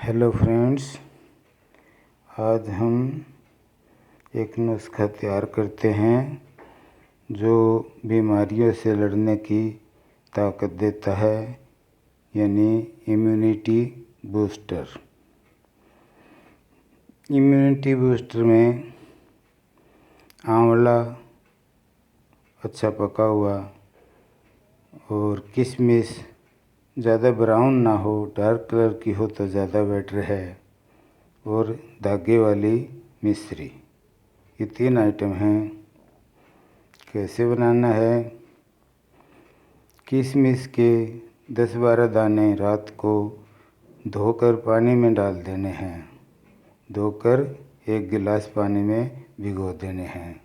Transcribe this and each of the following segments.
Hello friends, आज हम एक नुस्खा तैयार करते हैं जो बीमारियों से लड़ने की ताकत देता है, यानी इम्यूनिटी बूस्टर। इम्यूनिटी बूस्टर में आंवला अच्छा पका हुआ और किशमिश ज़्यादा ब्राउन ना हो, डार्क कलर की हो तो ज़्यादा बेटर है, और धागे वाली मिश्री, ये 3 आइटम हैं। कैसे बनाना है? किशमिश के 10-12 दाने रात को धोकर पानी में डाल देने हैं। धोकर 1 गिलास पानी में भिगो देने हैं।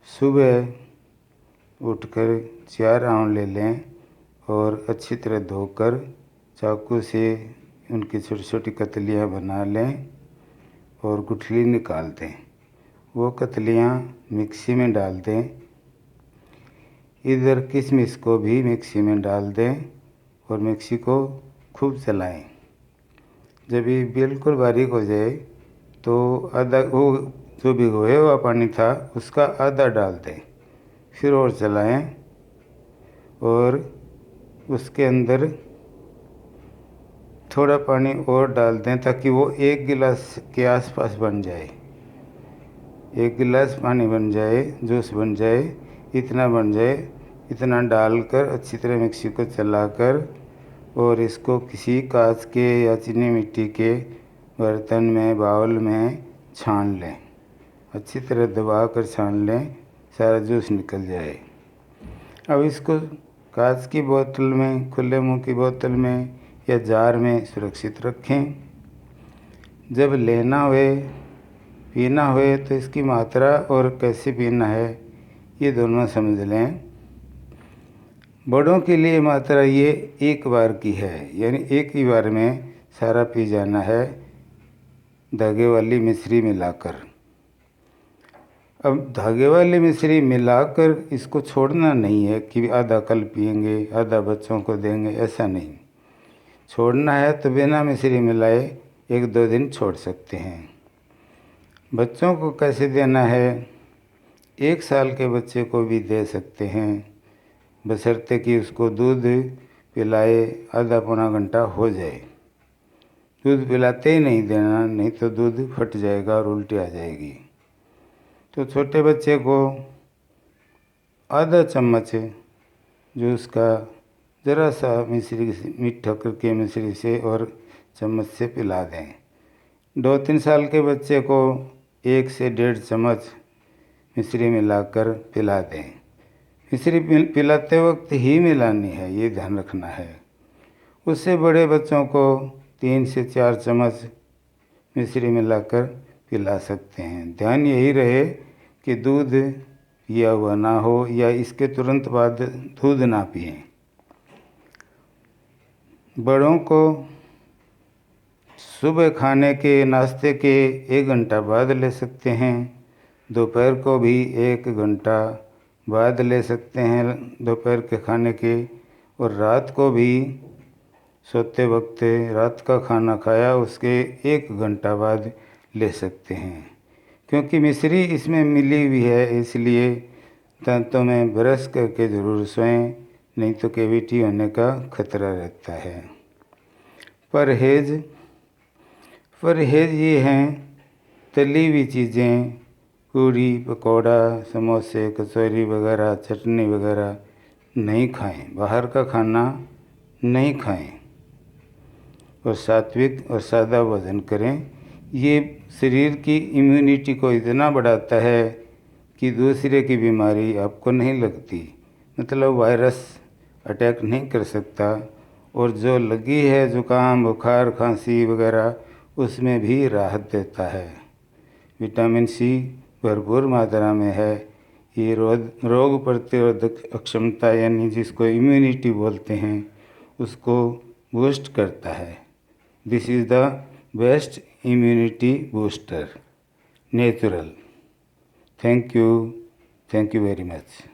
सुबह उठकर 4 आंवले लें और अच्छी तरह धोकर चाकू से उनकी छोटी छोटी कतलियाँ बना लें और गुठली निकाल दें। वो कतलियाँ मिक्सी में डाल दें। इधर किशमिश को भी मिक्सी में डाल दें और मिक्सी को खूब चलाएं। जब ये बिल्कुल बारीक हो जाए तो आधा वो जो भिगोया हुआ पानी था उसका आधा डाल दें, फिर और चलाएं और उसके अंदर थोड़ा पानी और डाल दें ताकि वो 1 गिलास के आसपास बन जाए। 1 गिलास पानी बन जाए, जूस बन जाए, इतना बन जाए, इतना डालकर अच्छी तरह मिक्सी को चलाकर और इसको किसी कांच के या चीनी मिट्टी के बर्तन में, बाउल में छान लें। अच्छी तरह दबा कर छान लें, सारा जूस निकल जाए। अब इसको कांच की बोतल में, खुले मुंह की बोतल में या जार में सुरक्षित रखें। जब लेना हुए, पीना हुए तो इसकी मात्रा और कैसे पीना है ये दोनों समझ लें। बड़ों के लिए मात्रा ये 1 बार की है, यानी एक ही बार में सारा पी जाना है, धागे वाली मिश्री मिलाकर। अब धागे वाली मिश्री मिलाकर इसको छोड़ना नहीं है कि आधा कल पिएंगे, आधा बच्चों को देंगे, ऐसा नहीं। छोड़ना है तो बिना मिश्री मिलाए 1-2 दिन छोड़ सकते हैं। बच्चों को कैसे देना है? 1 साल के बच्चे को भी दे सकते हैं, बशर्ते कि उसको दूध पिलाए आधा पौना घंटा हो जाए। दूध पिलाते ही नहीं देना, नहीं तो दूध फट जाएगा और उल्टी आ जाएगी। तो छोटे बच्चे को आधा चम्मच जूस का ज़रा सा मिश्री से, मीठा करके मिश्री से और चम्मच से पिला दें। 2-3 साल के बच्चे को 1 से 1.5 चम्मच मिश्री मिलाकर पिला दें। मिश्री पिलाते वक्त ही मिलानी है, ये ध्यान रखना है। उससे बड़े बच्चों को 3 से 4 चम्मच मिश्री मिलाकर पिला सकते हैं। ध्यान यही रहे कि दूध पिया हुआ ना हो या इसके तुरंत बाद दूध ना पिएं। बड़ों को सुबह खाने के नाश्ते के 1 घंटा बाद ले सकते हैं। दोपहर को भी 1 घंटा बाद ले सकते हैं दोपहर के खाने के, और रात को भी सोते वक्त रात का खाना खाया उसके 1 घंटा बाद ले सकते हैं। क्योंकि मिश्री इसमें मिली हुई है, इसलिए दांतों में ब्रश करके ज़रूर सोएं, नहीं तो कैविटी होने का खतरा रहता है। परहेज ये हैं, तली हुई चीज़ें, पूड़ी, पकौड़ा, समोसे, कचौरी वगैरह, चटनी वगैरह नहीं खाएं। बाहर का खाना नहीं खाएं और सात्विक और सादा भोजन करें। ये शरीर की इम्यूनिटी को इतना बढ़ाता है कि दूसरे की बीमारी आपको नहीं लगती, मतलब वायरस अटैक नहीं कर सकता, और जो लगी है जुकाम, बुखार, खांसी वगैरह, उसमें भी राहत देता है। विटामिन सी भरपूर मात्रा में है। ये रोग प्रतिरोधक अक्षमता, यानी जिसको इम्यूनिटी बोलते हैं, उसको बूस्ट करता है। This is the best immunity booster, natural. Thank you very much.